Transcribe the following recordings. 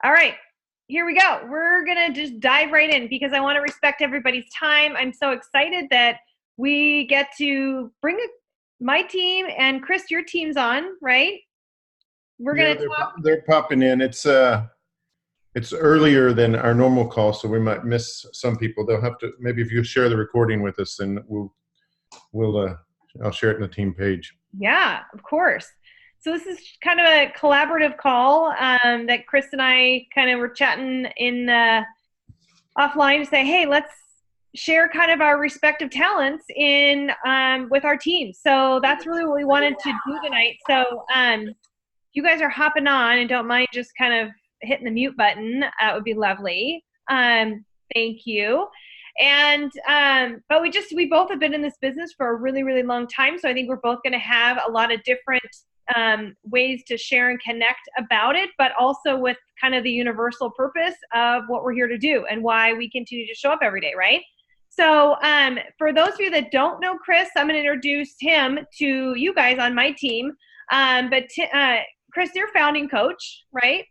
All right, here we go. We're going to just dive right in because I want to respect everybody's time. I'm so excited that we get to bring my team and Chris, your team's on, right? We're going to talk. They're popping in. It's earlier than our normal call, so we might miss some people. They'll have to, maybe if you share the recording with us, then I'll share it in the team page. Yeah, of course. So this is kind of a collaborative call that Chris and I kind of were chatting in offline to say, hey, let's share kind of our respective talents in with our team. So that's really what we wanted to do tonight. So you guys are hopping on and don't mind just kind of hitting the mute button, that would be lovely. Thank you. And but we both have been in this business for a really, really long time. So I think we're both going to have a lot of different ways to share and connect about it, but also with kind of the universal purpose of what we're here to do and why we continue to show up every day, right? So for those of you that don't know Chris, I'm going to introduce him to you guys on my team. Chris, you're founding coach, right?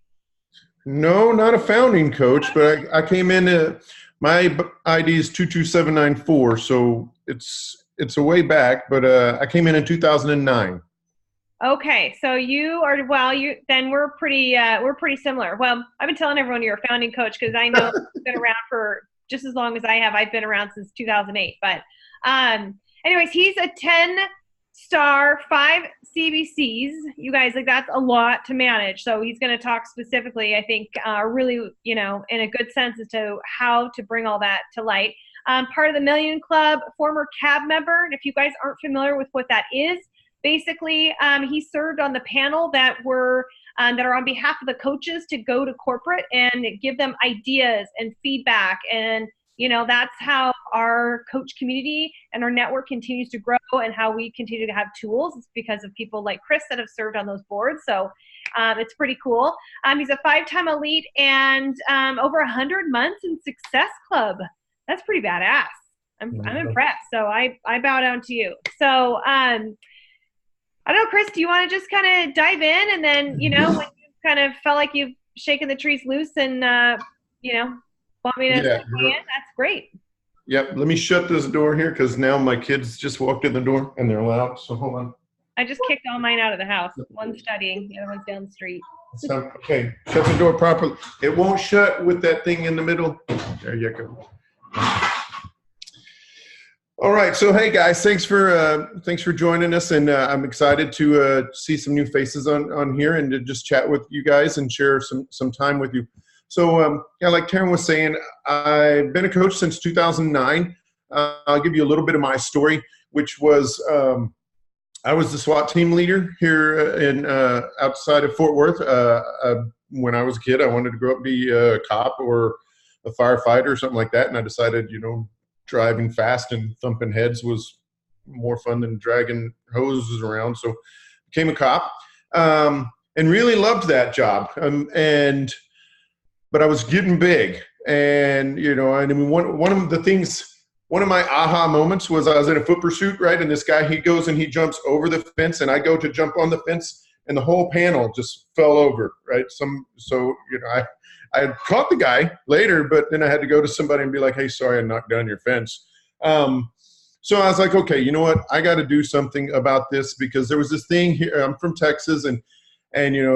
No, not a founding coach, but I came in. My ID is 22794, so it's a way back. But I came in 2009. Okay, so you are then we're pretty similar. Well, I've been telling everyone you're a founding coach because I know you've been around for just as long as I have. I've been around since 2008. But anyways, he's a 10-star, 5 CBCs. You guys, like, that's a lot to manage. So he's going to talk specifically, I think, really, in a good sense as to how to bring all that to light. Part of the Million Club, former CAB member. And if you guys aren't familiar with what that is, basically, he served on the panel that are on behalf of the coaches to go to corporate and give them ideas and feedback. And, that's how our coach community and our network continues to grow and how we continue to have tools. It's because of people like Chris that have served on those boards. So it's pretty cool. He's a 5-time elite and over 100 months in Success Club. That's pretty badass. I'm impressed. So I bow down to you. So I don't know, Chris, do you want to just kind of dive in and then, when you kind of felt like you've shaken the trees loose and, want me to in? That's great. Yep. Let me shut this door here because now my kids just walked in the door and they're loud. So hold on. I just kicked all mine out of the house. One's studying, the other one's down the street. Okay. Shut the door properly. It won't shut with that thing in the middle. There you go. All right. So, hey guys, thanks for joining us. And I'm excited to see some new faces on here and to just chat with you guys and share some time with you. So, like Taryn was saying, I've been a coach since 2009. I'll give you a little bit of my story, which was I was the SWAT team leader here in outside of Fort Worth. When I was a kid, I wanted to grow up and be a cop or a firefighter or something like that. And I decided, driving fast and thumping heads was more fun than dragging hoses around. So became a cop and really loved that job. But I was getting big, and one of my aha moments was I was in a foot pursuit, right? And this guy, he goes and he jumps over the fence, and I go to jump on the fence, and the whole panel just fell over, right? I caught the guy later, but then I had to go to somebody and be like, hey, sorry, I knocked down your fence. So I was like, okay, you know what? I got to do something about this because there was this thing here. I'm from Texas, and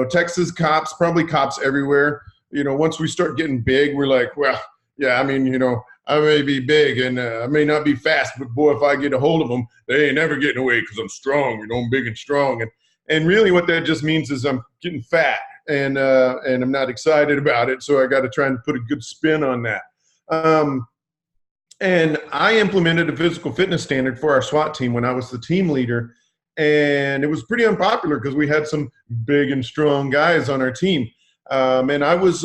Texas cops, probably cops everywhere. Once we start getting big, we're like, well, yeah, I may be big and I may not be fast, but boy, if I get a hold of them, they ain't never getting away because I'm strong. I'm big and strong. And really what that just means is I'm getting fat and I'm not excited about it. So I got to try and put a good spin on that. And I implemented a physical fitness standard for our SWAT team when I was the team leader. And it was pretty unpopular because we had some big and strong guys on our team. And I was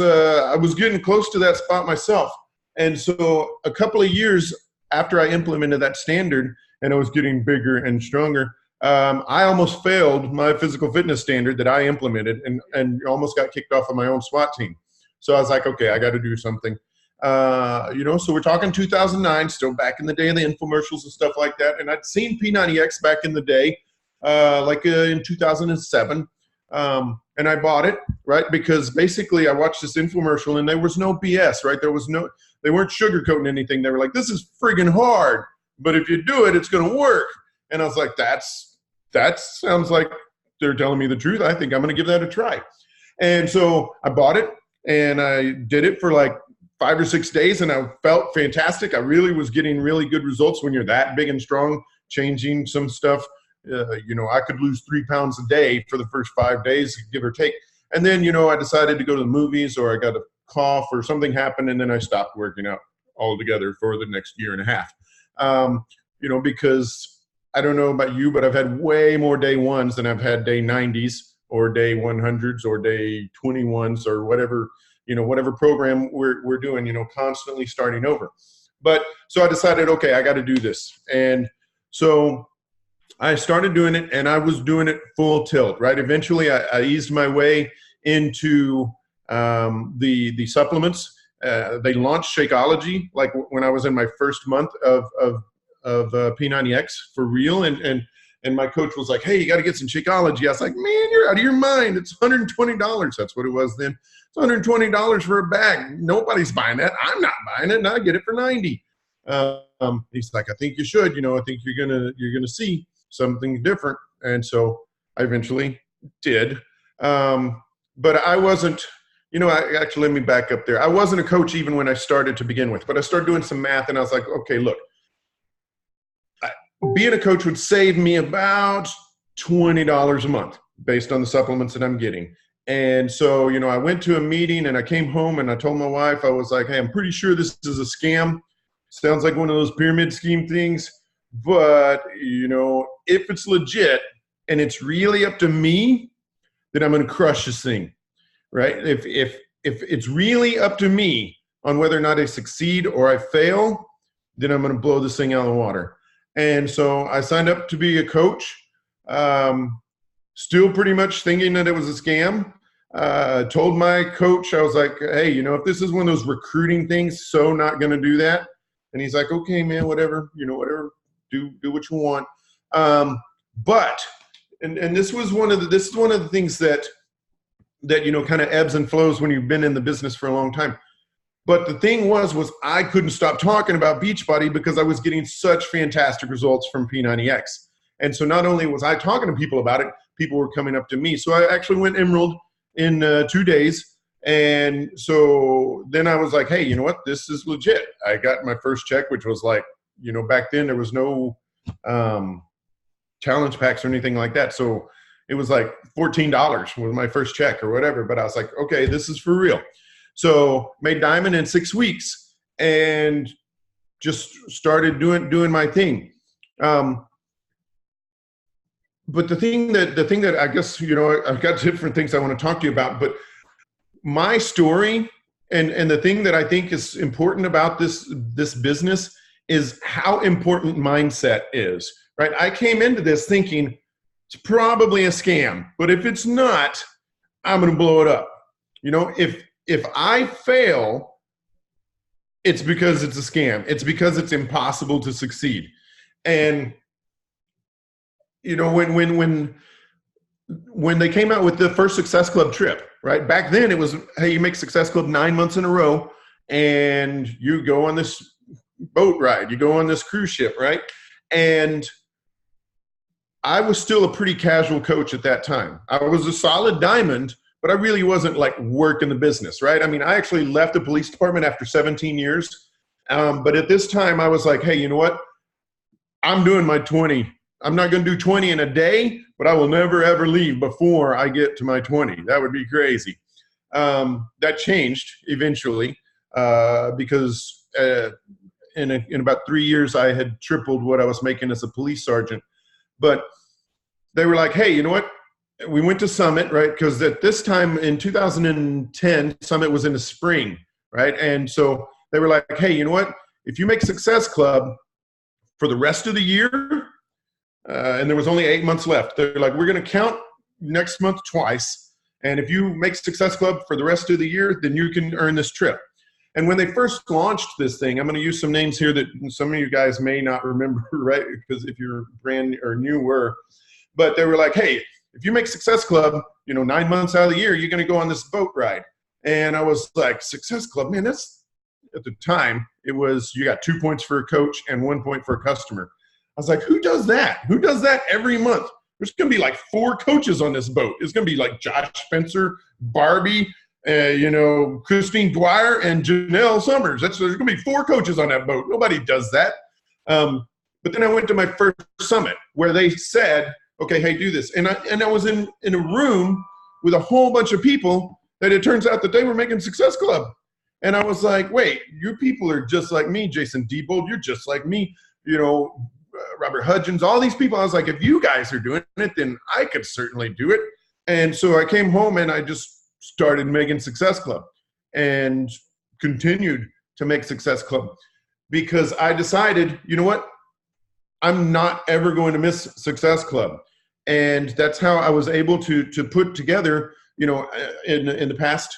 getting close to that spot myself. And so a couple of years after I implemented that standard and I was getting bigger and stronger, I almost failed my physical fitness standard that I implemented and almost got kicked off of my own SWAT team. So I was like, okay, I got to do something. So we're talking 2009, still back in the day of the infomercials and stuff like that. And I'd seen P90X back in the day, in 2007. and I bought it, right? Because basically I watched this infomercial and there was no BS, right? They weren't sugarcoating anything. They were like, this is friggin' hard, but if you do it, it's going to work. And I was like, that sounds like they're telling me the truth. I think I'm going to give that a try. And so I bought it and I did it for like 5 or 6 days and I felt fantastic. I really was getting really good results when you're that big and strong, changing some stuff. I could lose 3 pounds a day for the first 5 days, give or take. And then, I decided to go to the movies or I got a cough or something happened. And then I stopped working out altogether for the next year and a half. Because I don't know about you, but I've had way more day ones than I've had day 90s or day 100s or day 21s or whatever program we're doing, constantly starting over. But so I decided, okay, I got to do this. And so I started doing it and I was doing it full tilt, right? Eventually I eased my way into the supplements. They launched Shakeology like when I was in my first month of P90X for real. And my coach was like, hey, you got to get some Shakeology. I was like, man, you're out of your mind. It's $120. That's what it was then. It's $120 for a bag. Nobody's buying that. I'm not buying it. And I get it for $90. He's like, I think you should, I think you're going to see something different. And so I eventually did. But I wasn't, actually, let me back up there. I wasn't a coach even when I started to begin with, but I started doing some math and I was like, okay, look, being a coach would save me about $20 a month based on the supplements that I'm getting. And so, I went to a meeting and I came home and I told my wife, I was like, hey, I'm pretty sure this is a scam. Sounds like one of those pyramid scheme things. But, if it's legit and it's really up to me, then I'm going to crush this thing, right? If it's really up to me on whether or not I succeed or I fail, then I'm going to blow this thing out of the water. And so I signed up to be a coach, still pretty much thinking that it was a scam. Told my coach, I was like, hey, if this is one of those recruiting things, so not going to do that. And he's like, okay, man, whatever, whatever, do what you want. But this is one of the things that kind of ebbs and flows when you've been in the business for a long time. But the thing was I couldn't stop talking about Beachbody because I was getting such fantastic results from P90X. And so not only was I talking to people about it, people were coming up to me. So I actually went Emerald in 2 days. And so then I was like, hey, you know what? This is legit. I got my first check, which was like, back then there was no challenge packs or anything like that. So it was like $14 was my first check or whatever. But I was like, okay, this is for real. So made Diamond in 6 weeks and just started doing my thing. But the thing that I guess, I've got different things I want to talk to you about, but my story and the thing that I think is important about this business is how important mindset is, right? I came into this thinking it's probably a scam, but if it's not, I'm going to blow it up. If I fail, it's because it's a scam. It's because it's impossible to succeed. And when they came out with the first Success Club trip, right? Back then it was, hey, you make Success Club 9 months in a row and you go on this boat ride, you go on this cruise ship, right? And I was still a pretty casual coach at that time. I was a solid diamond, but I really wasn't like working the business, right? I mean, I actually left the police department after 17 years. But at this time I was like, hey, you know what? I'm doing my 20. I'm not going to do 20 in a day, but I will never, ever leave before I get to my 20. That would be crazy. That changed eventually because in about 3 years, I had tripled what I was making as a police sergeant. But they were like, hey, you know what? We went to Summit, right? Because at this time in 2010, Summit was in the spring, right? And so they were like, hey, you know what? If you make Success Club for the rest of the year, and there was only 8 months left, they're like, we're going to count next month twice. And if you make Success Club for the rest of the year, then you can earn this trip. And when they first launched this thing, I'm going to use some names here that some of you guys may not remember, right? Because if you're brand or newer, but they were like, hey, if you make Success Club, 9 months out of the year, you're going to go on this boat ride. And I was like, Success Club, man, that's, at the time, it was, you got 2 points for a coach and 1 point for a customer. I was like, who does that? Who does that every month? There's going to be like 4 coaches on this boat. It's going to be like Josh Spencer, Barbie, Christine Dwyer, and Janelle Summers. There's going to be 4 coaches on that boat. Nobody does that. But then I went to my first summit where they said, okay, hey, do this. And I was in a room with a whole bunch of people that it turns out that they were making Success Club. And I was like, wait, you people are just like me. Jason Diebold, you're just like me. Robert Hudgens, all these people. I was like, if you guys are doing it, then I could certainly do it. And so I came home and I just started making Success Club and continued to make Success Club because I decided, you know what? I'm not ever going to miss Success Club. And that's how I was able to put together, in the past,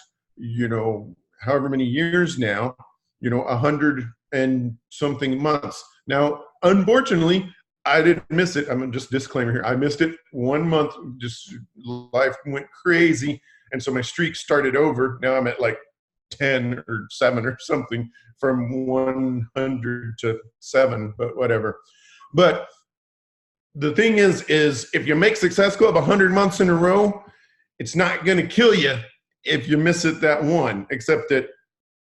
however many years now, 100 and something months. Now, unfortunately, I didn't miss it. I'm just disclaimer here. I missed it 1 month. Just life went crazy. And so my streak started over. Now I'm at like 10 or 7 or something from 100 to 7, but whatever. But the thing is if you make Success Club 100 months in a row, it's not going to kill you if you miss it that one, except that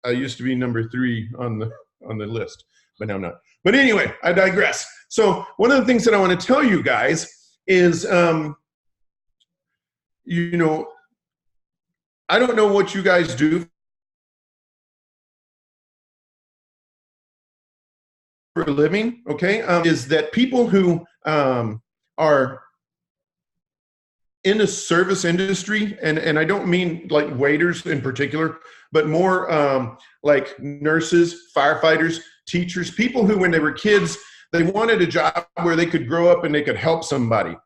I used to be number 3 on the list, but now I'm not. But anyway, I digress. So one of the things that I want to tell you guys is, I don't know what you guys do for a living, okay, is that people who are in the service industry, and I don't mean like waiters in particular, but more like nurses, firefighters, teachers, people who when they were kids, they wanted a job where they could grow up and they could help somebody,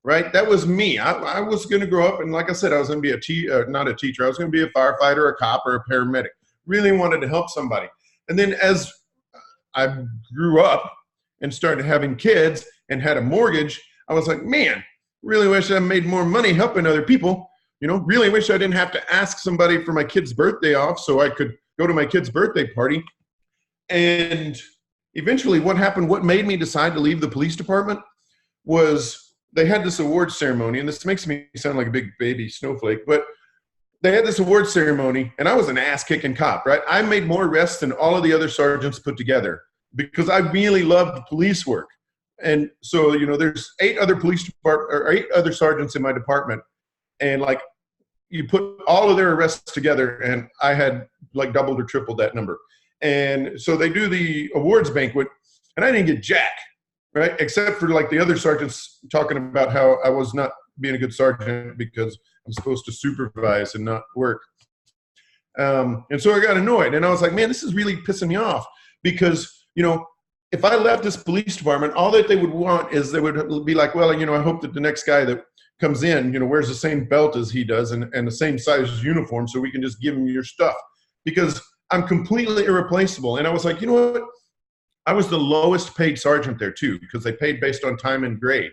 right? That was me. I was going to grow up, and like I said, I was going to be not a teacher. I was going to be a firefighter, a cop, or a paramedic. Really wanted to help somebody. And then as I grew up and started having kids and had a mortgage, I was like, man, really wish I made more money helping other people. Really wish I didn't have to ask somebody for my kid's birthday off so I could go to my kid's birthday party. And eventually what made me decide to leave the police department was they had this award ceremony, and this makes me sound like a big baby snowflake, but they had this award ceremony, and I was an ass-kicking cop, right? I made more arrests than all of the other sergeants put together because I really loved police work. And so, there's 8 other sergeants in my department, and like you put all of their arrests together, and I had like doubled or tripled that number. And so they do the awards banquet, and I didn't get jack, right? Except for like the other sergeants talking about how I was not being a good sergeant because I'm supposed to supervise and not work. And so I got annoyed, and I was like, man, this is really pissing me off because, if I left this police department, all that they would want is they would be like, well, I hope that the next guy that comes in, wears the same belt as he does and the same size uniform so we can just give him your stuff because I'm completely irreplaceable. And I was like, you know what? I was the lowest paid sergeant there too because they paid based on time and grade.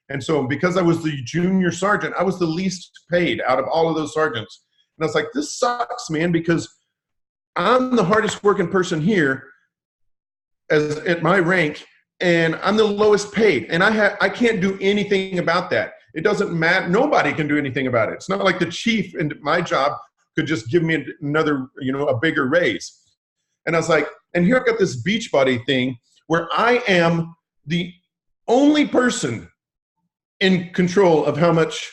And so because I was the junior sergeant, I was the least paid out of all of those sergeants. And I was like, this sucks, man, because I'm the hardest working person here as at my rank, and I'm the lowest paid, and I can't do anything about that. It doesn't matter. Nobody can do anything about it. It's not like the chief in my job could just give me another, a bigger raise. And I was like, and here I've got this Beachbody thing where I am the only person in control of how much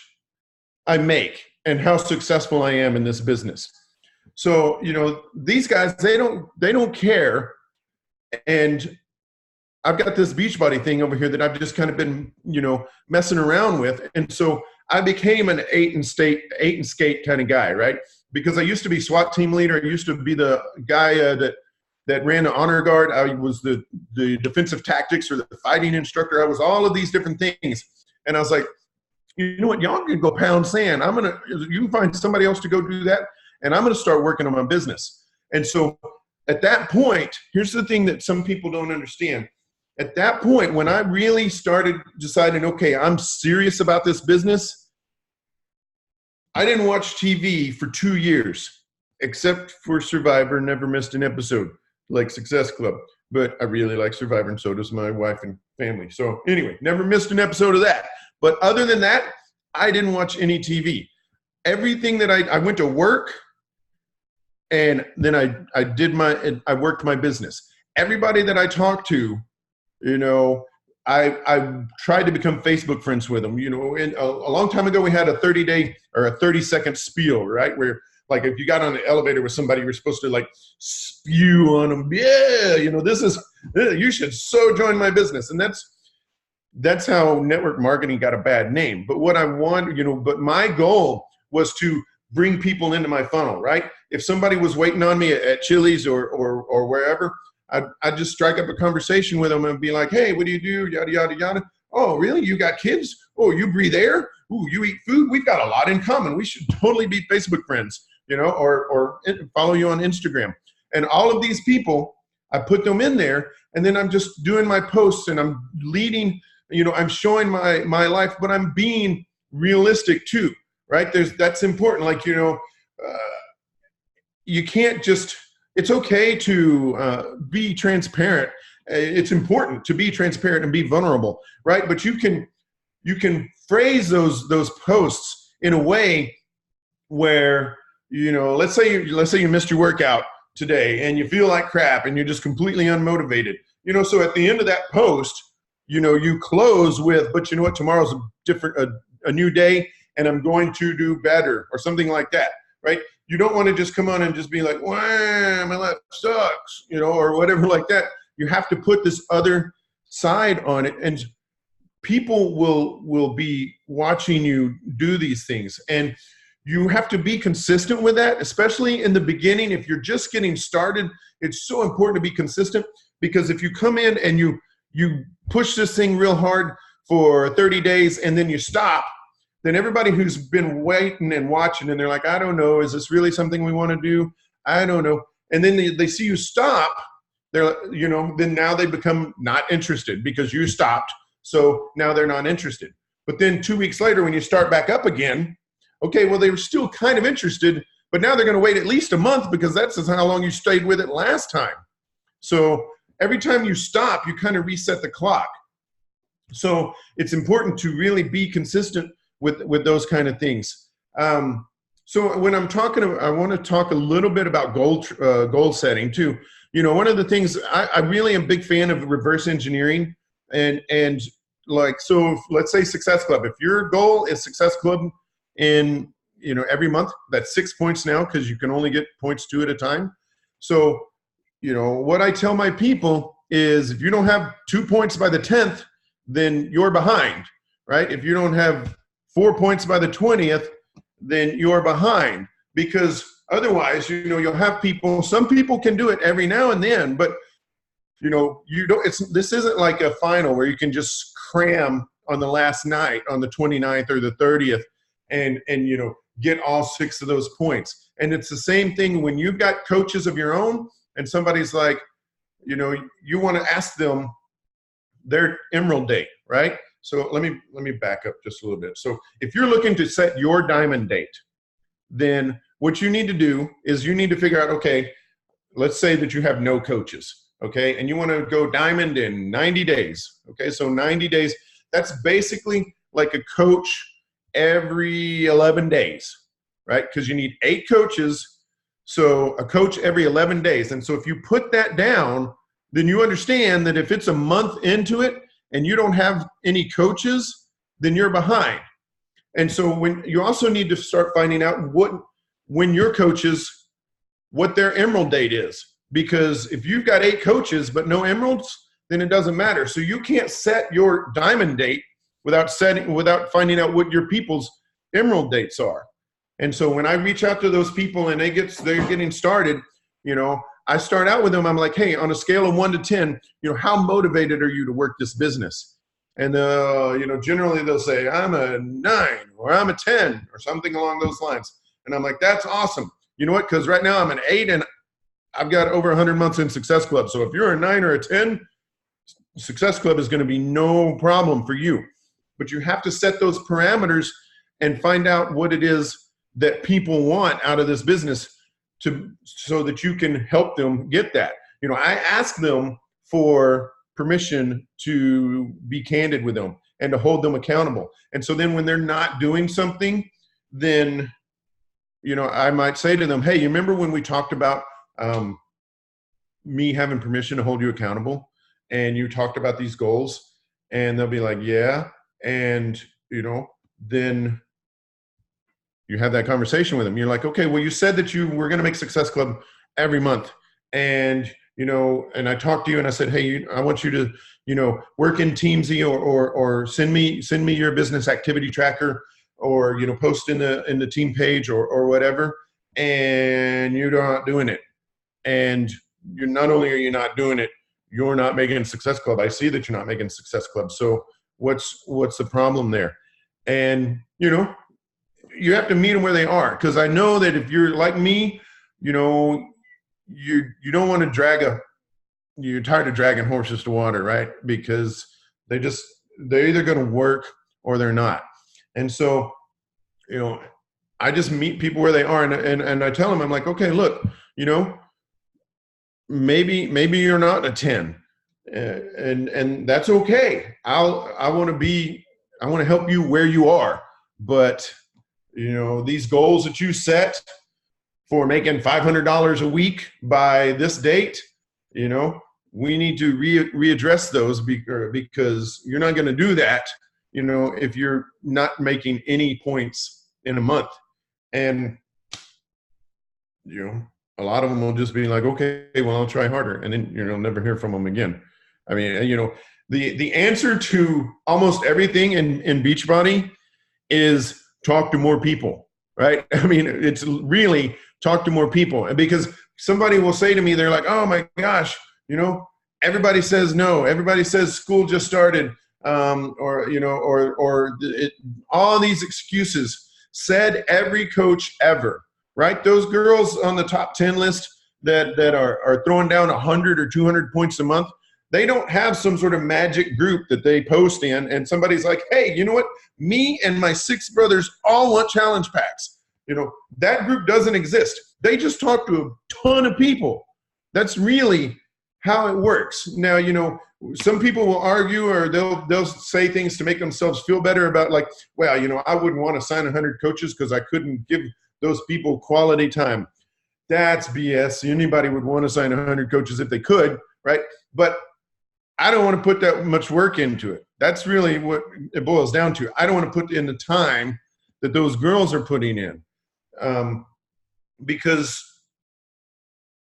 I make and how successful I am in this business. So, these guys, they don't care. And I've got this Beachbody thing over here that I've just kind of been, messing around with. And so I became an 8 and skate kind of guy, right? Because I used to be SWAT team leader. I used to be the guy that ran the honor guard. I was the defensive tactics or the fighting instructor. I was all of these different things. And I was like, you know what? Y'all can go pound sand. You can find somebody else to go do that. And I'm going to start working on my business. And so at that point, here's the thing that some people don't understand. At that point, when I really started deciding, okay, I'm serious about this business, I didn't watch TV for 2 years, except for Survivor. Never missed an episode, like Success Club. But I really like Survivor, and so does my wife and family. So anyway, never missed an episode of that. But other than that, I didn't watch any TV. Everything that I went to work, and then I worked my business. Everybody that I talked to, you know, I tried to become Facebook friends with them. You know, and a long time ago, we had a 30-day or a 30-second spiel, right? Where, like, if you got on the elevator with somebody, you were supposed to, like, spew on them. Yeah, you know, you should so join my business. And that's how network marketing got a bad name. But what I want, you know, but my goal was to bring people into my funnel, right? If somebody was waiting on me at Chili's or wherever, I'd just strike up a conversation with them and be like, hey, what do you do? Yada, yada, yada. Oh, really? You got kids? Oh, you breathe air? Ooh, you eat food? We've got a lot in common. We should totally be Facebook friends, you know, or follow you on Instagram. And all of these people, I put them in there, and then I'm just doing my posts, and I'm leading, you know, I'm showing my life, but I'm being realistic too, right? That's important. Like, you know, you can't just, it's okay to be transparent. It's important to be transparent and be vulnerable, right? But you can phrase those posts in a way where, you know, let's say you missed your workout today and you feel like crap and you're just completely unmotivated, you know. So at the end of that post, you know, you close with, but you know what, tomorrow's a new day, and I'm going to do better, or something like that, right? You don't want to just come on and just be like, wow, my life sucks, you know, or whatever like that. You have to put this other side on it, and people will be watching you do these things. And you have to be consistent with that, especially in the beginning. If you're just getting started, it's so important to be consistent, because if you come in and you push this thing real hard for 30 days and then you stop, then everybody who's been waiting and watching, and they're like, I don't know, is this really something we want to do? I don't know. And then they see you stop, they're, you know, then now they become not interested because you stopped. So now they're not interested. But then 2 weeks later, when you start back up again, okay, well, they were still kind of interested, but now they're going to wait at least a month, because that's how long you stayed with it last time. So every time you stop, you kind of reset the clock. So it's important to really be consistent with those kind of things. So when I'm talking, I want to talk a little bit about goal setting too. You know, one of the things I really am a big fan of reverse engineering, and like, so let's say Success Club. If your goal is Success Club in, you know, every month, that's 6 points now, because you can only get points 2 at a time. So, you know, what I tell my people is, if you don't have 2 points by the 10th, then you're behind, right? If you don't have 4 points by the 20th, then you're behind, because otherwise, you know, you'll have people, some people can do it every now and then, but you know, this isn't like a final where you can just cram on the last night on the 29th or the 30th and you know, get all 6 of those points. And it's the same thing when you've got coaches of your own and somebody's like, you know, you want to ask them their emerald date, right? So let me back up just a little bit. So if you're looking to set your diamond date, then what you need to do is you need to figure out, okay, let's say that you have no coaches, okay, and you want to go diamond in 90 days, okay? So 90 days, that's basically like a coach every 11 days, right? Because you need 8 coaches, so a coach every 11 days. And so if you put that down, then you understand that if it's a month into it and you don't have any coaches, then you're behind. And so when you also need to start finding out when your coaches, what their emerald date is. Because if you've got 8 coaches but no emeralds, then it doesn't matter. So you can't set your diamond date without finding out what your people's emerald dates are. And so when I reach out to those people and they're getting started, you know, I start out with them. I'm like, hey, on a scale of 1 to 10, you know, how motivated are you to work this business? And, you know, generally they'll say, I'm a 9 or I'm a 10 or something along those lines. And I'm like, that's awesome. You know what? Because right now I'm an 8 and I've got over 100 months in Success Club. So if you're a 9 or a 10, Success Club is going to be no problem for you. But you have to set those parameters and find out what it is that people want out of this business so that you can help them get that. I ask them for permission to be candid with them and to hold them accountable. And so then when they're not doing something, then, I might say to them, hey, you remember when we talked about me having permission to hold you accountable, and you talked about these goals? And they'll be like, yeah. And, then you have that conversation with them. You're like, okay, well, you said that you were going to make Success Club every month. And, and I talked to you and I said, hey, I want you to, work in Teamsy or send me your business activity tracker, or, post in the team page or whatever. And you're not doing it. And not only are you not doing it, you're not making Success Club. I see that you're not making Success Club. So what's the problem there? And, you have to meet them where they are. Because I know that if you're like me, you don't want to you're tired of dragging horses to water, right? Because they're either going to work or they're not. And so, I just meet people where they are, and I tell them, I'm like, okay, look, maybe you're not a 10, and that's okay. I want to help you where you are, but these goals that you set for making $500 a week by this date, we need to readdress those because you're not going to do that, if you're not making any points in a month. And, a lot of them will just be like, okay, well, I'll try harder. And then, you'll never hear from them again. I mean, the answer to almost everything in Beachbody is talk to more people, right? I mean, it's really talk to more people. And because somebody will say to me, they're like, oh my gosh, everybody says no. Everybody says school just started, all these excuses said every coach ever, right? Those girls on the top 10 list that are throwing down 100 or 200 points a month, they don't have some sort of magic group that they post in, and somebody's like, hey, you know what? Me and my 6 brothers all want challenge packs. That group doesn't exist. They just talk to a ton of people. That's really how it works. Now, some people will argue, or they'll say things to make themselves feel better about, like, well, I wouldn't want to sign 100 coaches because I couldn't give those people quality time. That's BS. Anybody would want to sign 100 coaches if they could, right? But I don't want to put that much work into it. That's really what it boils down to. I don't want to put in the time that those girls are putting in, because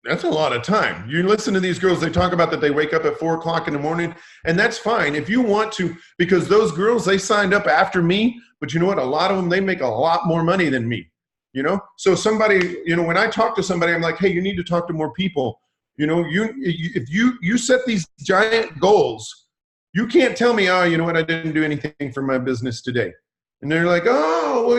that's a lot of time. You listen to these girls, they talk about that they wake up at 4 o'clock in the morning, and that's fine if you want to, because those girls, they signed up after me, but you know what? A lot of them, they make a lot more money than me, So somebody, when I talk to somebody, I'm like, hey, you need to talk to more people. If you set these giant goals, you can't tell me, oh, you know what? I didn't do anything for my business today. And they're like, oh, well,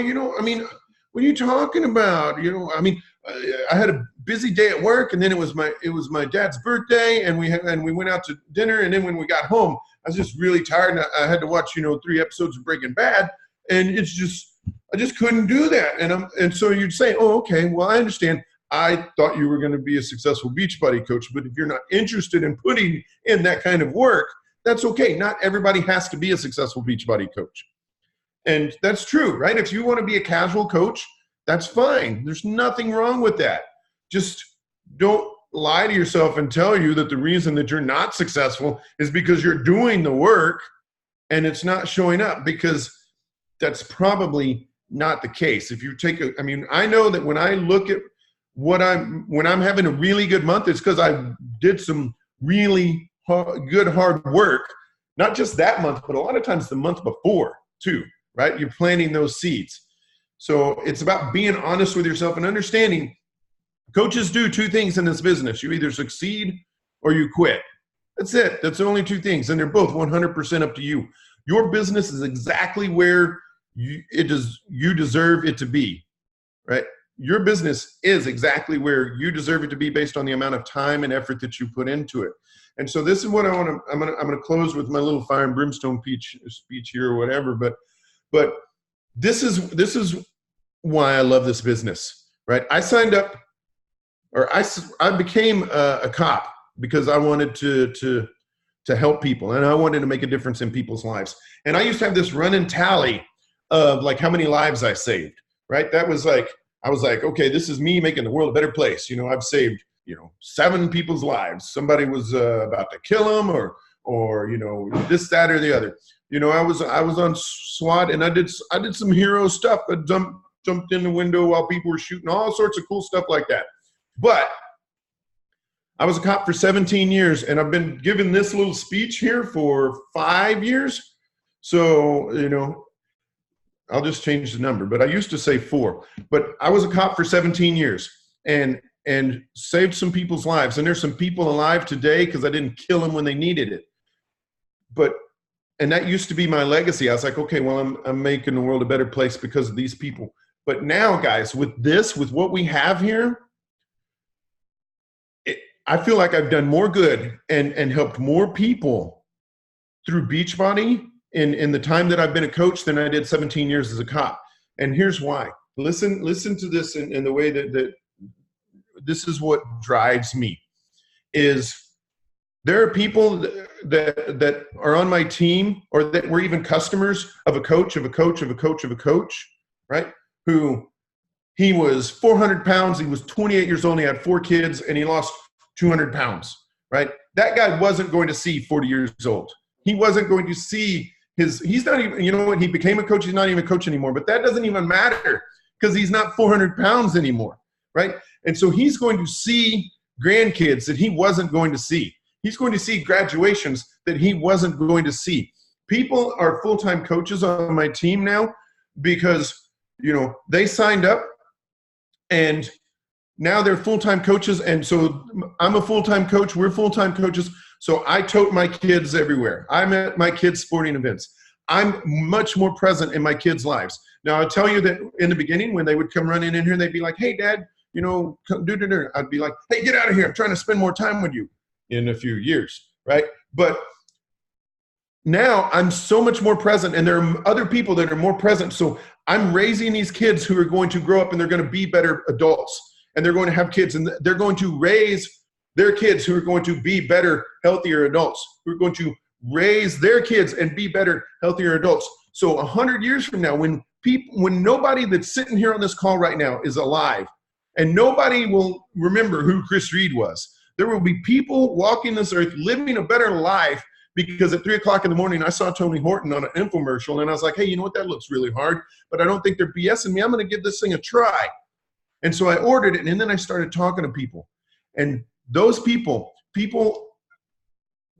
what are you talking about? I had a busy day at work, and then it was my dad's birthday, and we went out to dinner, and then when we got home, I was just really tired, and I had to watch 3 episodes of Breaking Bad, and I just couldn't do that. And so you'd say, oh, okay, well, I understand. I thought you were going to be a successful Beachbody coach, but if you're not interested in putting in that kind of work, that's okay. Not everybody has to be a successful Beachbody coach. And that's true, right? If you want to be a casual coach, that's fine. There's nothing wrong with that. Just don't lie to yourself and tell you that the reason that you're not successful is because you're doing the work and it's not showing up, because that's probably not the case. If you take I know that when I look at when I'm having a really good month, it's because I did some really good hard work, not just that month, but a lot of times the month before too, right? You're planting those seeds. So it's about being honest with yourself and understanding coaches do 2 things in this business. You either succeed or you quit. That's it. That's the only 2 things. And they're both 100% up to you. Your business is exactly where you deserve it to be, right? Your business is exactly where you deserve it to be based on the amount of time and effort that you put into it. And so this is what I'm going to close with my little fire and brimstone speech here or whatever. But this is why I love this business, right? I signed up, or I became a cop because I wanted to help people, and I wanted to make a difference in people's lives. And I used to have this running tally of like how many lives I saved, right? That was like, I was like, okay, this is me making the world a better place. You know, I've saved, 7 people's lives. Somebody was about to kill them, or this, that, or the other. I was on SWAT, and I did some hero stuff. I jumped in the window while people were shooting, all sorts of cool stuff like that. But I was a cop for 17 years, and I've been giving this little speech here for 5 years. So, I'll just change the number, but I used to say 4. But I was a cop for 17 years and saved some people's lives. And there's some people alive today because I didn't kill them when they needed it. And that used to be my legacy. I was like, okay, well, I'm making the world a better place because of these people. But now, guys, with what we have here, I feel like I've done more good and helped more people through Beachbody in the time that I've been a coach than I did 17 years as a cop. And here's why. Listen to this in the way that this is what drives me. Is there are people that are on my team, or that were even customers of a coach, right? Who, he was 400 pounds, he was 28 years old, he had 4 kids, and he lost 200 pounds, right? That guy wasn't going to see 40 years old. He wasn't going to see he's not even, he became a coach, he's not even a coach anymore, but that doesn't even matter because he's not 400 pounds anymore, right? And so he's going to see grandkids that he wasn't going to see. He's going to see graduations that he wasn't going to see. People are full-time coaches on my team now because, they signed up and now they're full-time coaches. And so I'm a full-time coach. We're full-time coaches. So I tote my kids everywhere. I'm at my kids' sporting events. I'm much more present in my kids' lives. Now, I'll tell you that in the beginning, when they would come running in here, they'd be like, hey, Dad, I'd be like, hey, get out of here. I'm trying to spend more time with you in a few years, right? But now I'm so much more present, and there are other people that are more present. So I'm raising these kids who are going to grow up and they're going to be better adults, and they're going to have kids, and they're going to raise their kids who are going to be better, healthier adults, who are going to raise their kids and be better, healthier adults. So 100 years from now, when nobody that's sitting here on this call right now is alive, and nobody will remember who Chris Reed was, there will be people walking this earth living a better life because at 3 o'clock in the morning, I saw Tony Horton on an infomercial, and I was like, hey, you know what? That looks really hard, but I don't think they're BSing me. I'm going to give this thing a try. And so I ordered it, and then I started talking to people. And those people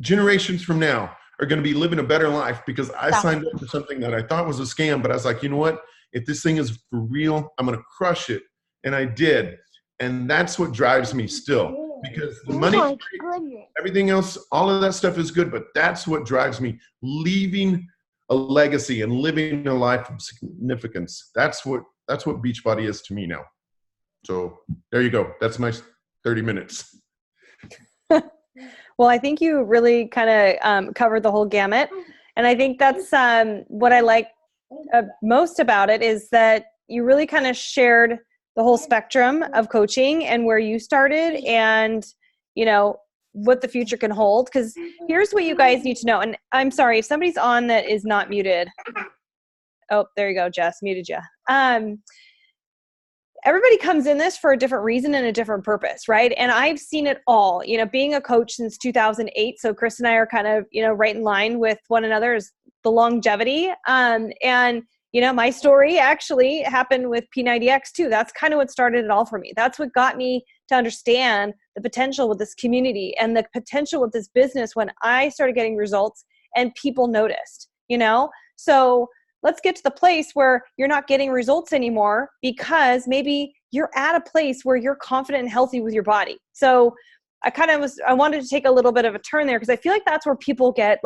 generations from now are going to be living a better life because I signed up for something that I thought was a scam, but I was like, you know what? If this thing is for real, I'm going to crush it. And I did. And that's what drives me still, because the money, everything else, all of that stuff is good, but that's what drives me, leaving a legacy and living a life of significance. That's what Beachbody is to me now. So there you go. That's my 30 minutes. Well, I think you really kind of covered the whole gamut. And I think that's what I like most about it, is that you really kind of shared the whole spectrum of coaching and where you started and, what the future can hold. Because here's what you guys need to know. And I'm sorry, if somebody's on that is not muted. Oh, there you go, Jess, muted you. Everybody comes in this for a different reason and a different purpose, right? And I've seen it all, being a coach since 2008. So Chris and I are kind of, right in line with one another, is the longevity. And, my story actually happened with P90X too. That's kind of what started it all for me. That's what got me to understand the potential with this community and the potential with this business when I started getting results and people noticed, So let's get to the place where you're not getting results anymore because maybe you're at a place where you're confident and healthy with your body. So I wanted to take a little bit of a turn there because I feel like that's where people get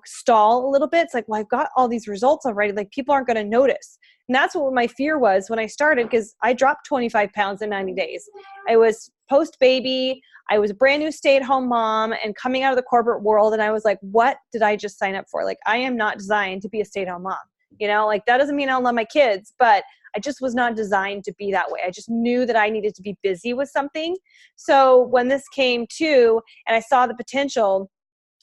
stall a little bit. It's like, well, I've got all these results already. Like, people aren't going to notice. And that's what my fear was when I started, because I dropped 25 pounds in 90 days. I was post-baby. I was a brand new stay-at-home mom and coming out of the corporate world. And I was like, what did I just sign up for? Like, I am not designed to be a stay-at-home mom. That doesn't mean I don't love my kids, but I just was not designed to be that way. I just knew that I needed to be busy with something. So when this came to, and I saw the potential,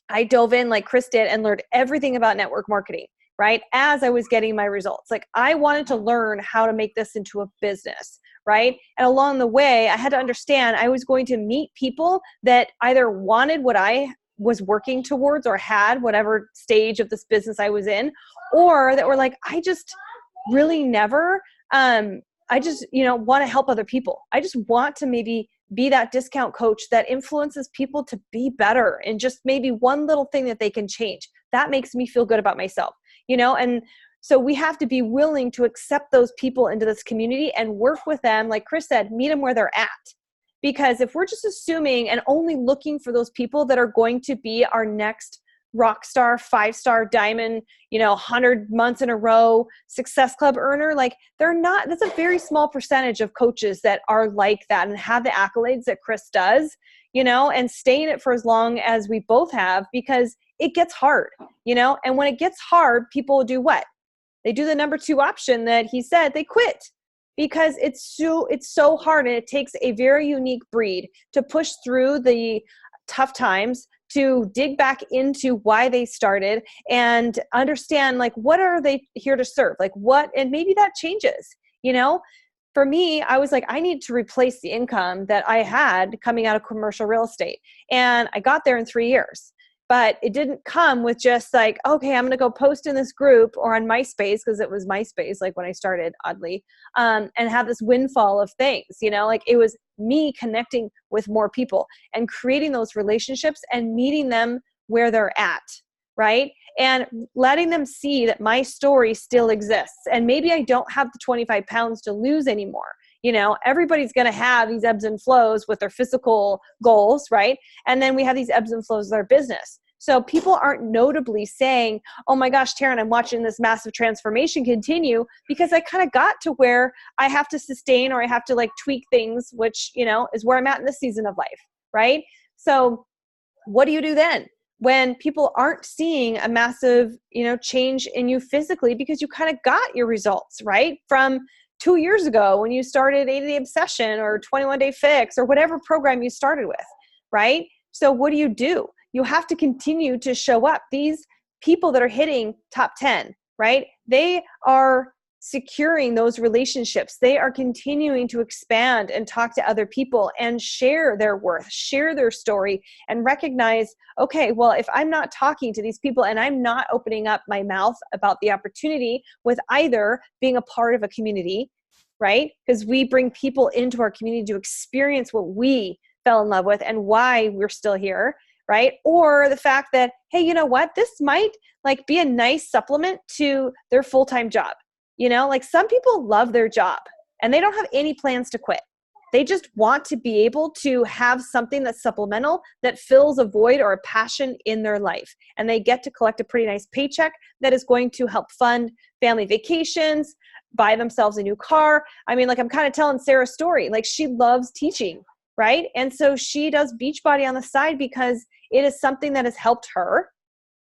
I dove in like Chris did and learned everything about network marketing, right? As I was getting my results. Like I wanted to learn how to make this into a business, right? And along the way, I had to understand I was going to meet people that either wanted what I was working towards or had whatever stage of this business I was in, or that were like, I just really never, I just, want to help other people. I just want to maybe be that discount coach that influences people to be better and just maybe one little thing that they can change. That makes me feel good about myself, and so we have to be willing to accept those people into this community and work with them. Like Chris said, meet them where they're at. Because if we're just assuming and only looking for those people that are going to be our next rock star, 5-star diamond, 100 months in a row success club earner, like they're not, that's a very small percentage of coaches that are like that and have the accolades that Chris does, and stay in it for as long as we both have, because it gets hard, and when it gets hard, people do what? They do the number 2 option that he said, they quit. Because it's so hard, and it takes a very unique breed to push through the tough times, to dig back into why they started and understand, like, what are they here to serve? Like what, and maybe that changes, For me, I was like, I need to replace the income that I had coming out of commercial real estate. And I got there in 3 years. But it didn't come with just like, okay, I'm going to go post in this group or on MySpace, because it was MySpace, like when I started, oddly, and have this windfall of things, like it was me connecting with more people and creating those relationships and meeting them where they're at, right? And letting them see that my story still exists. And maybe I don't have the 25 pounds to lose anymore. Everybody's going to have these ebbs and flows with their physical goals, right? And then we have these ebbs and flows with our business. So people aren't notably saying, oh my gosh, Taryn, I'm watching this massive transformation continue, because I kind of got to where I have to sustain, or I have to like tweak things, which, is where I'm at in this season of life, right? So what do you do then? When people aren't seeing a massive, change in you physically, because you kind of got your results, right? From 2 years ago when you started 80-Day Obsession or 21-Day Fix or whatever program you started with, right? So what do? You have to continue to show up. These people that are hitting top 10, right? They are securing those relationships. They are continuing to expand and talk to other people and share their worth, share their story, and recognize, okay, well, if I'm not talking to these people and I'm not opening up my mouth about the opportunity with either being a part of a community, right? Because we bring people into our community to experience what we fell in love with and why we're still here, right? Or the fact that, hey, you know what? This might like be a nice supplement to their full-time job. Like some people love their job and they don't have any plans to quit. They just want to be able to have something that's supplemental that fills a void or a passion in their life. And they get to collect a pretty nice paycheck that is going to help fund family vacations, buy themselves a new car. I mean, like I'm kind of telling Sarah's story. Like she loves teaching, right? And so she does Beachbody on the side because it is something that has helped her,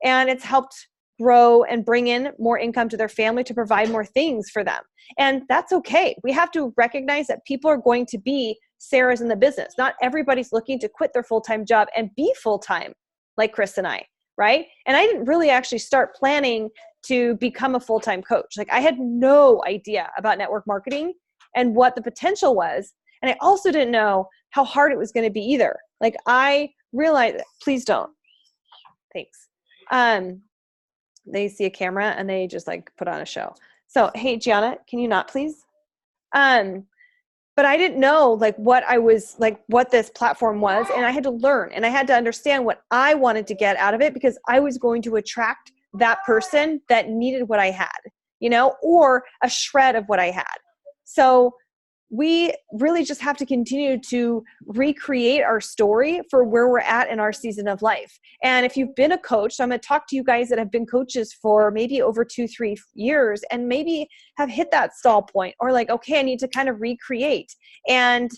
and it's helped grow and bring in more income to their family to provide more things for them. And that's okay. We have to recognize that people are going to be Sarah's in the business. Not everybody's looking to quit their full-time job and be full-time like Chris and I, right? And I didn't really actually start planning to become a full-time coach. Like I had no idea about network marketing and what the potential was. And I also didn't know how hard it was going to be either. Like I realized, please don't. Thanks. They see a camera and they just like put on a show. So, hey, Gianna, can you not please? But I didn't know like what this platform was. And I had to learn and I had to understand what I wanted to get out of it, because I was going to attract that person that needed what I had, or a shred of what I had. So we really just have to continue to recreate our story for where we're at in our season of life. And if you've been a coach, so I'm going to talk to you guys that have been coaches for maybe over 2-3 years and maybe have hit that stall point, or like, okay, I need to kind of recreate and,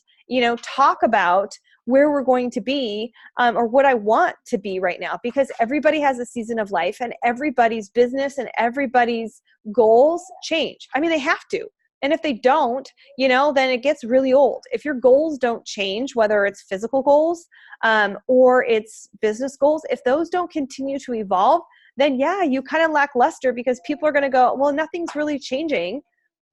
talk about where we're going to be or what I want to be right now, because everybody has a season of life and everybody's business and everybody's goals change. I mean, they have to. And if they don't, then it gets really old. If your goals don't change, whether it's physical goals or it's business goals, if those don't continue to evolve, then yeah, you kind of lack luster, because people are going to go, well, nothing's really changing,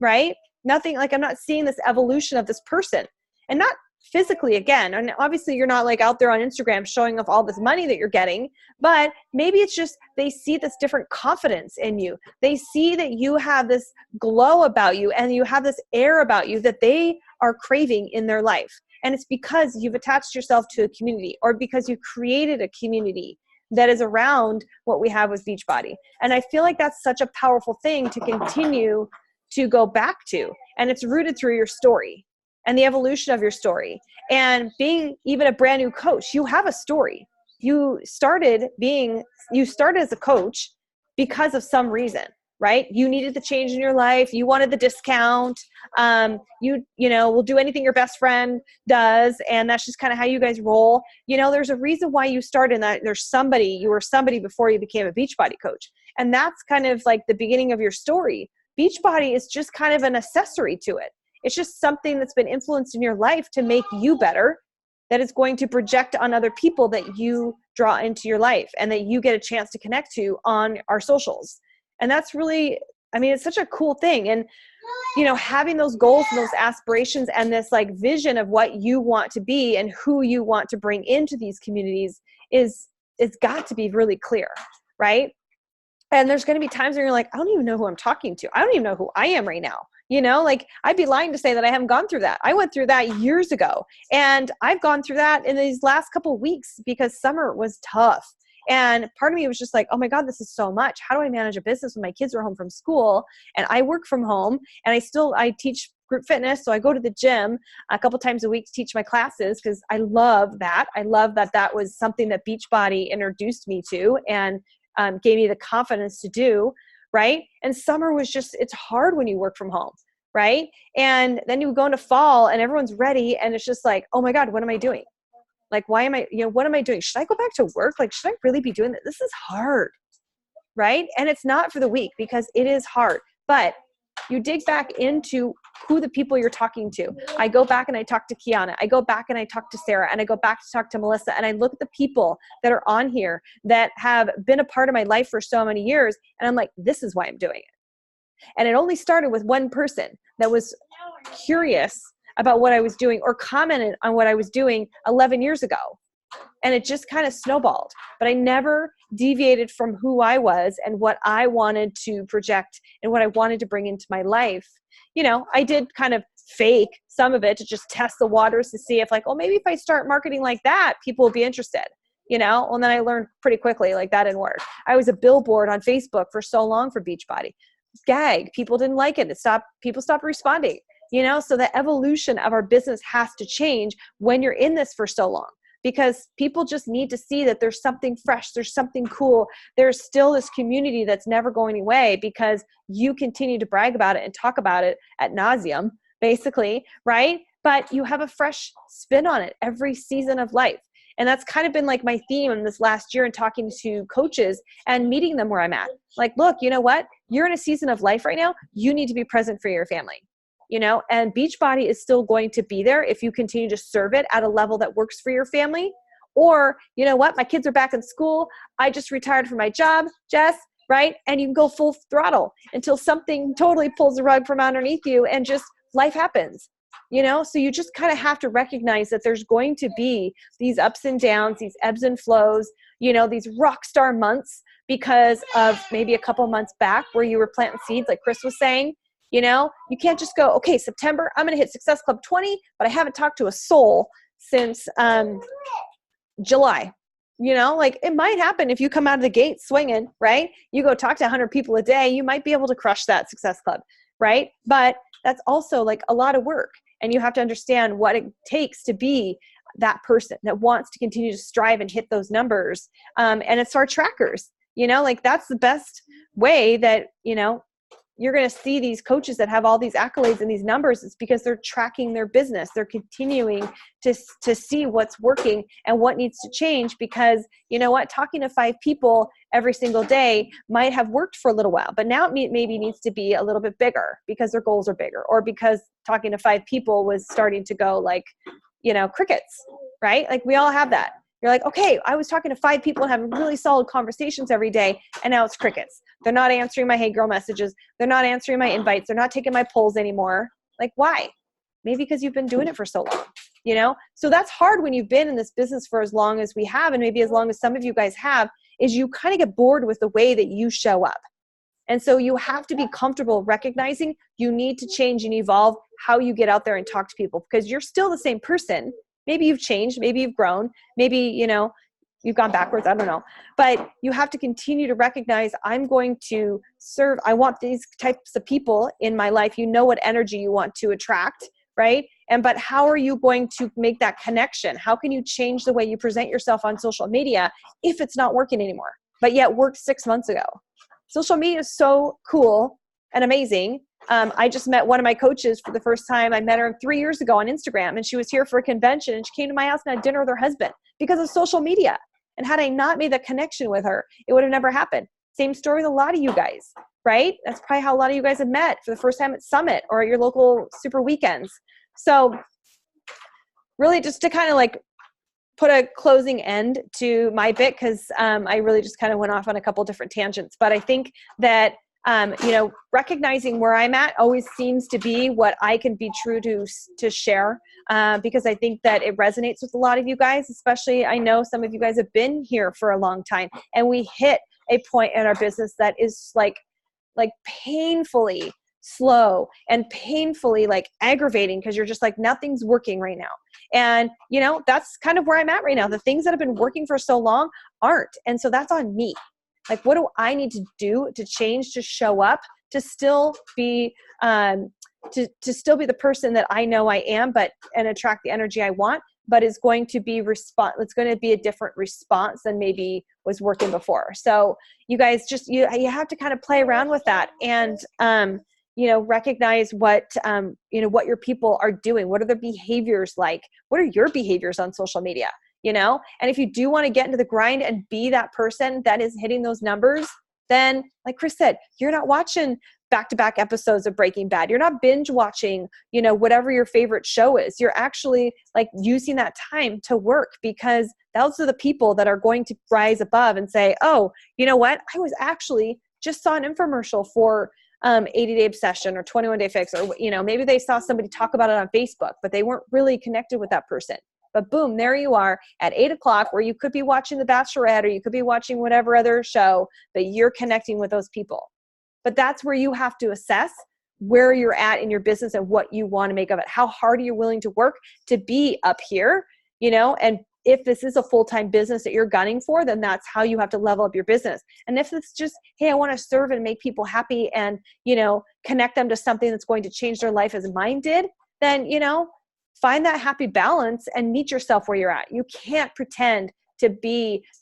right? Nothing, like I'm not seeing this evolution of this person. And not physically, again, and obviously you're not like out there on Instagram showing off all this money that you're getting, but maybe it's just they see this different confidence in you. They see that you have this glow about you and you have this air about you that they are craving in their life. And it's because you've attached yourself to a community, or because you created a community that is around what we have with Beachbody. And I feel like that's such a powerful thing to continue to go back to. And it's rooted through your story and the evolution of your story. And being even a brand new coach, you have a story. You started as a coach because of some reason, right? You needed the change in your life. You wanted the discount. You will do anything your best friend does. And that's just kind of how you guys roll. There's a reason why you started, and that you were somebody before you became a Beachbody coach. And that's kind of like the beginning of your story. Beachbody is just kind of an accessory to it. It's just something that's been influenced in your life to make you better, that is going to project on other people that you draw into your life and that you get a chance to connect to on our socials. And that's really, it's such a cool thing. And, having those goals and those aspirations and this like vision of what you want to be and who you want to bring into these communities it's got to be really clear, right? And there's going to be times where you're like, I don't even know who I'm talking to. I don't even know who I am right now. I'd be lying to say that I haven't gone through that. I went through that years ago, and I've gone through that in these last couple of weeks because summer was tough. And part of me was just like, oh my God, this is so much. How do I manage a business when my kids are home from school and I work from home, and I teach group fitness. So I go to the gym a couple times a week to teach my classes because I love that. I love that was something that Beachbody introduced me to and gave me the confidence to do. Right. And summer was just, it's hard when you work from home. Right. And then you go into fall and everyone's ready. And it's just like, oh my God, what am I doing? Like, why am I, what am I doing? Should I go back to work? Like, should I really be doing this? This is hard. Right. And it's not for the weak, because it is hard, but you dig back into who the people you're talking to. I go back and I talk to Kiana. I go back and I talk to Sarah, and I go back to talk to Melissa, and I look at the people that are on here that have been a part of my life for so many years. And I'm like, this is why I'm doing it. And it only started with one person that was curious about what I was doing or commented on what I was doing 11 years ago. And it just kind of snowballed. But I never deviated from who I was and what I wanted to project and what I wanted to bring into my life. I did kind of fake some of it to just test the waters to see if like, oh, maybe if I start marketing like that, people will be interested. Well, then I learned pretty quickly, like that didn't work. I was a billboard on Facebook for so long for Beachbody. Gag. People didn't like it. People stopped responding. So the evolution of our business has to change when you're in this for so long, because people just need to see that there's something fresh, there's something cool, there's still this community that's never going away, because you continue to brag about it and talk about it ad nauseum, basically, right? But you have a fresh spin on it every season of life. And that's kind of been like my theme in this last year in talking to coaches and meeting them where I'm at. Like, look, you know what? You're in a season of life right now. You need to be present for your family. And Beachbody is still going to be there if you continue to serve it at a level that works for your family. Or, you know what, my kids are back in school. I just retired from my job, Jess, right? And you can go full throttle until something totally pulls the rug from underneath you and just life happens, So you just kind of have to recognize that there's going to be these ups and downs, these ebbs and flows, these rock star months because of maybe a couple months back where you were planting seeds, like Chris was saying. You can't just go, okay, September, I'm going to hit Success Club 20, but I haven't talked to a soul since July. Like it might happen if you come out of the gate swinging, right? You go talk to 100 people a day, you might be able to crush that Success Club, right? But that's also like a lot of work. And you have to understand what it takes to be that person that wants to continue to strive and hit those numbers. And it's our trackers, like that's the best way that, you're going to see these coaches that have all these accolades and these numbers. It's because they're tracking their business. They're continuing to see what's working and what needs to change, because you know what, talking to 5 people every single day might have worked for a little while, but now it maybe needs to be a little bit bigger because their goals are bigger, or because talking to 5 people was starting to go like, crickets, right? Like we all have that. You're like, okay, I was talking to 5 people and having really solid conversations every day, and now it's crickets. They're not answering my hey girl messages. They're not answering my invites. They're not taking my polls anymore. Like, why? Maybe because you've been doing it for so long, So that's hard when you've been in this business for as long as we have, and maybe as long as some of you guys have, is you kind of get bored with the way that you show up. And so you have to be comfortable recognizing you need to change and evolve how you get out there and talk to people, because you're still the same person. Maybe you've changed, maybe you've grown, maybe, you've gone backwards, I don't know. But you have to continue to recognize, I'm going to serve, I want these types of people in my life. You know what energy you want to attract, right? But how are you going to make that connection? How can you change the way you present yourself on social media if it's not working anymore, but yet worked 6 months ago? Social media is so cool and amazing. I just met one of my coaches for the first time. I met her 3 years ago on Instagram, and she was here for a convention, and she came to my house and had dinner with her husband because of social media. And had I not made that connection with her, it would have never happened. Same story with a lot of you guys, right? That's probably how a lot of you guys have met for the first time at Summit or at your local super weekends. So really just to kind of like put a closing end to my bit, because I really just kind of went off on a couple different tangents. But I think that recognizing where I'm at always seems to be what I can be true to share, because I think that it resonates with a lot of you guys, especially I know some of you guys have been here for a long time, and we hit a point in our business that is like painfully slow and painfully like aggravating, because you're just like, nothing's working right now. And that's kind of where I'm at right now. The things that have been working for so long aren't. And so that's on me. Like, what do I need to do to change, to show up, to still be, to still be the person that I know I am, and attract the energy I want, but it's going to be it's going to be a different response than maybe was working before. So you guys just, you have to kind of play around with that and, recognize what your people are doing. What are their behaviors like? What are your behaviors on social media? And if you do want to get into the grind and be that person that is hitting those numbers, then like Chris said, you're not watching back-to-back episodes of Breaking Bad. You're not binge watching, whatever your favorite show is. You're actually like using that time to work, because those are the people that are going to rise above and say, oh, you know what? I was actually just saw an infomercial for 80-day obsession or 21-day fix, or, maybe they saw somebody talk about it on Facebook, but they weren't really connected with that person. But boom, there you are at 8:00, where you could be watching The Bachelorette, or you could be watching whatever other show, but you're connecting with those people. But that's where you have to assess where you're at in your business and what you want to make of it. How hard are you willing to work to be up here, and if this is a full-time business that you're gunning for, then that's how you have to level up your business. And if it's just, hey, I want to serve and make people happy and, connect them to something that's going to change their life as mine did, then, find that happy balance and meet yourself where you're at. You can't pretend to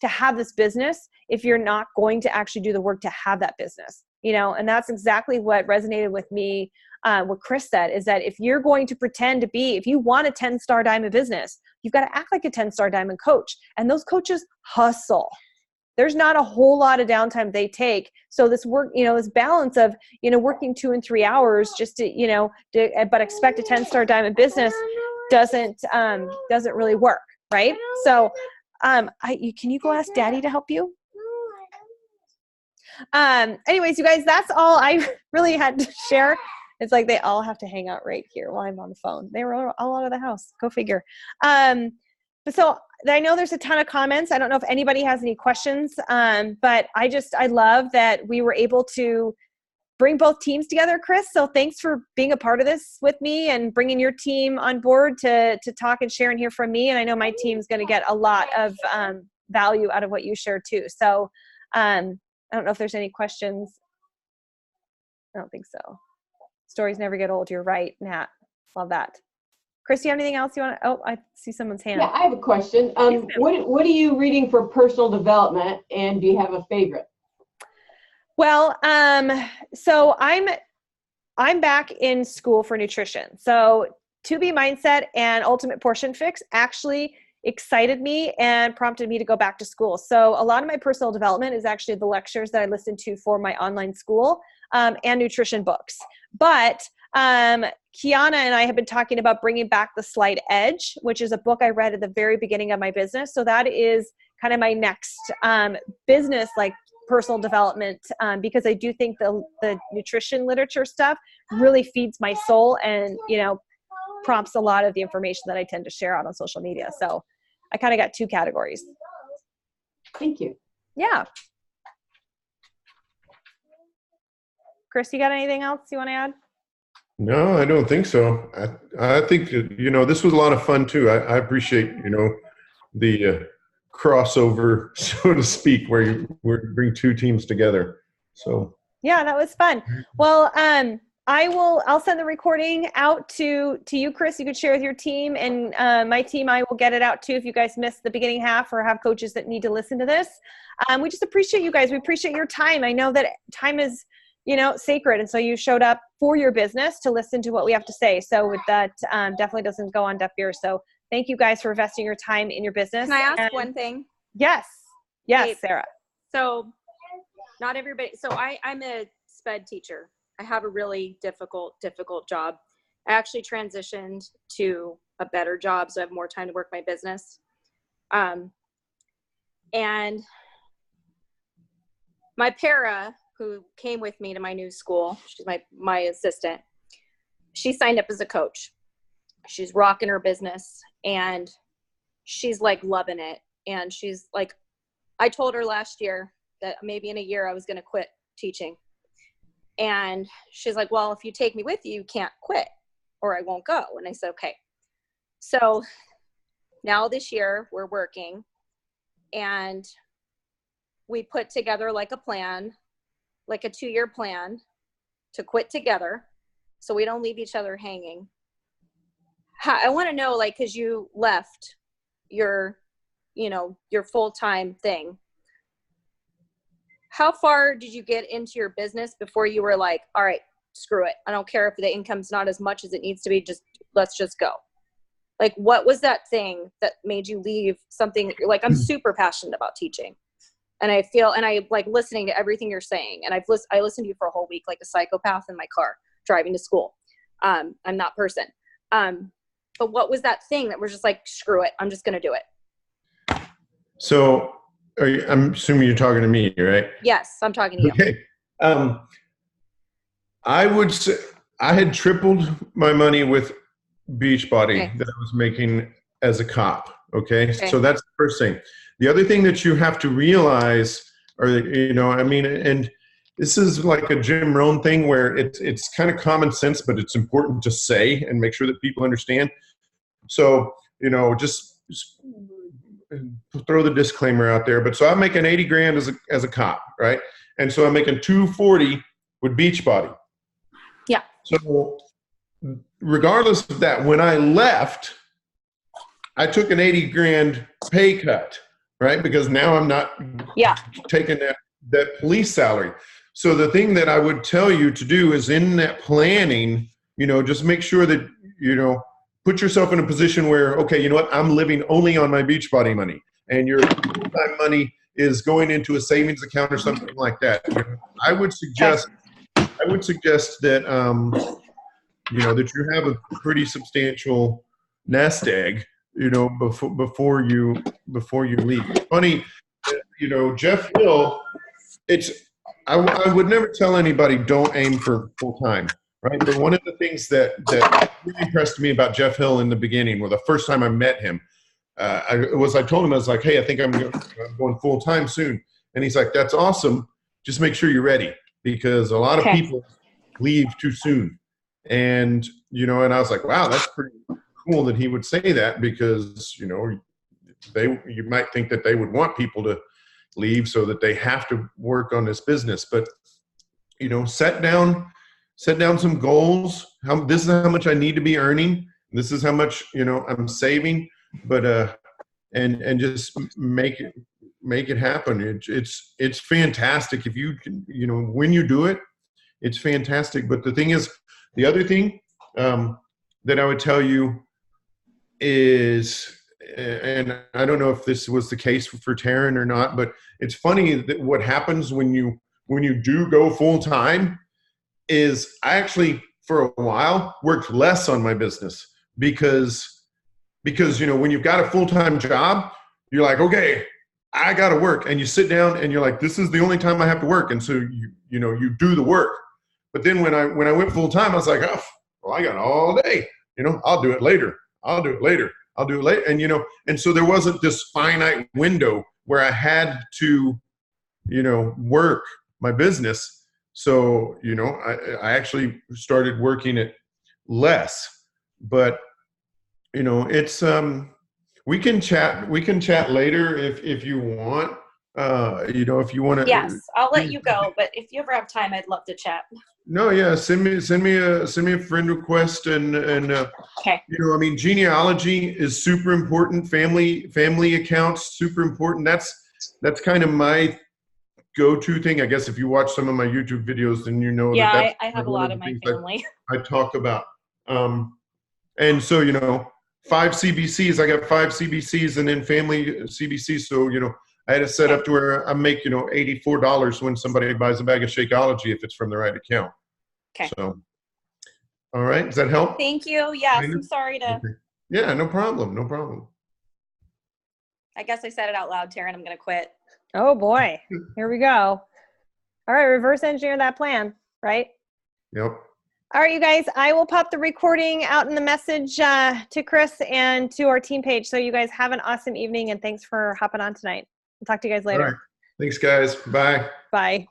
have this business if you're not going to actually do the work to have that business, and that's exactly what resonated with me. What Chris said is that if you're going to pretend to be, if you want a 10-star diamond business, you've got to act like a 10-star diamond coach. And those coaches hustle. There's not a whole lot of downtime they take. So this work, this balance of, working 2 and 3 hours just to, but expect a 10-star diamond business doesn't really work. Right. So, can you go ask Daddy to help you? Anyways, you guys, that's all I really had to share. It's like they all have to hang out right here while I'm on the phone. They were all out of the house. Go figure. But so I know there's a ton of comments. I don't know if anybody has any questions, but I love that we were able to bring both teams together, Chris. So thanks for being a part of this with me and bringing your team on board to talk and share and hear from me. And I know my team's going to get a lot of value out of what you share too. So I don't know if there's any questions. I don't think so. Stories never get old. You're right, Nat. Love that. Chris, do you have anything else you want to? Oh, I see someone's hand. Yeah, I have a question. What are you reading for personal development, and do you have a favorite? Well, so I'm back in school for nutrition. So 2B Mindset and Ultimate Portion Fix actually excited me and prompted me to go back to school. So a lot of my personal development is actually the lectures that I listen to for my online school, and nutrition books. But Kiana and I have been talking about bringing back The Slight Edge, which is a book I read at the very beginning of my business. So that is kind of my next business, like personal development, because I do think the nutrition literature stuff really feeds my soul and, prompts a lot of the information that I tend to share out on social media. So I kind of got two categories. Thank you. Yeah. Chris, you got anything else you want to add? No, I don't think so. I think, this was a lot of fun too. I appreciate, the crossover, so to speak, where you bring two teams together. So yeah, that was fun. Well, I'll send the recording out to you, Chris. You could share with your team, and my team, I will get it out too if you guys missed the beginning half or have coaches that need to listen to this. We just appreciate you guys. We appreciate your time. I know that time is, sacred. And so you showed up for your business to listen to what we have to say. So with that, definitely doesn't go on deaf ears. So thank you guys for investing your time in your business. Can I ask one thing? Yes. Yes, Sarah. So not everybody, so I'm a sped teacher. I have a really difficult job. I actually transitioned to a better job, so I have more time to work my business. And my para, who came with me to my new school, she's my assistant, she signed up as a coach. She's rocking her business and she's like loving it. And she's like, I told her last year that maybe in a year I was going to quit teaching. And she's like, well, if you take me with you, you can't quit or I won't go. And I said, okay. So now this year we're working and we put together like a plan, like a 2-year plan to quit together so we don't leave each other hanging. I want to know, like, cause you left your full-time thing. How far did you get into your business before you were like, all right, screw it. I don't care if the income's not as much as it needs to be. Let's just go. Like, what was that thing that made you leave something? Like, I'm super passionate about teaching. And I like listening to everything you're saying. And I listened to you for a whole week, like a psychopath in my car, driving to school. I'm that person. But what was that thing that was just like, screw it, I'm just going to do it? So I'm assuming you're talking to me, right? Yes, I'm talking to you. Okay. I would say I had tripled my money with Beachbody that I was making as a cop. Okay. So that's the first thing. The other thing that you have to realize, and this is like a Jim Rohn thing where it's kind of common sense, but it's important to say and make sure that people understand. So, just throw the disclaimer out there. But so I'm making 80 grand as a cop, right? And so I'm making 240 with Beachbody. Yeah. So regardless of that, when I left, I took an 80 grand pay cut, right? Because now I'm not taking that police salary. So the thing that I would tell you to do is in that planning, just make sure that, put yourself in a position where, okay, you know what? I'm living only on my Beachbody money and your full-time money is going into a savings account or something like that. I would suggest that, that you have a pretty substantial nest egg, before you leave. It's funny, Jeff Hill, I would never tell anybody don't aim for full time, right? But one of the things that really impressed me about Jeff Hill in the beginning, the first time I met him, I told him, I was like, hey, I think I'm going full time soon. And he's like, that's awesome. Just make sure you're ready because a lot of people leave too soon. And, and I was like, wow, that's pretty cool that he would say that because, you might think that they would want people to leave so that they have to work on this business. But, set down some goals. This is how much I need to be earning. This is how much, I'm saving, but, and just make it, make it happen. It's fantastic if you can, when you do it, it's fantastic. But the thing is, the other thing that I would tell you is, and I don't know if this was the case for Taryn or not, but it's funny that what happens when you do go full time is I actually for a while worked less on my business because when you've got a full-time job, you're like, okay, I got to work, and you sit down and you're like, this is the only time I have to work, and so you do the work. But then when I went full-time, I was like, oh, well, I got all day, I'll do it later, and so there wasn't this finite window where I had to work my business. So I actually started working it less. But it's we can chat later if you want, if you want to. Yes, I'll let you go, but if you ever have time, I'd love to chat. No, yeah, send me a friend request, and okay. Genealogy is super important. Family accounts, super important. That's kind of my go-to thing. I guess if you watch some of my YouTube videos, then I have a lot of my family. I talk about. And so, 5 CBCs, I got 5 CBCs and then family CBCs. So, I had it set up to where I make, $84 when somebody buys a bag of Shakeology if it's from the right account. Okay. So, all right. Does that help? Thank you. Yes. I'm sorry to. Okay. Yeah, no problem. No problem. I guess I said it out loud, Taryn. I'm going to quit. Oh boy. Here we go. All right. Reverse engineer that plan, right? Yep. All right, you guys, I will pop the recording out in the message to Chris and to our team page. So you guys have an awesome evening, and thanks for hopping on tonight. I'll talk to you guys later. All right. Thanks, guys. Bye. Bye.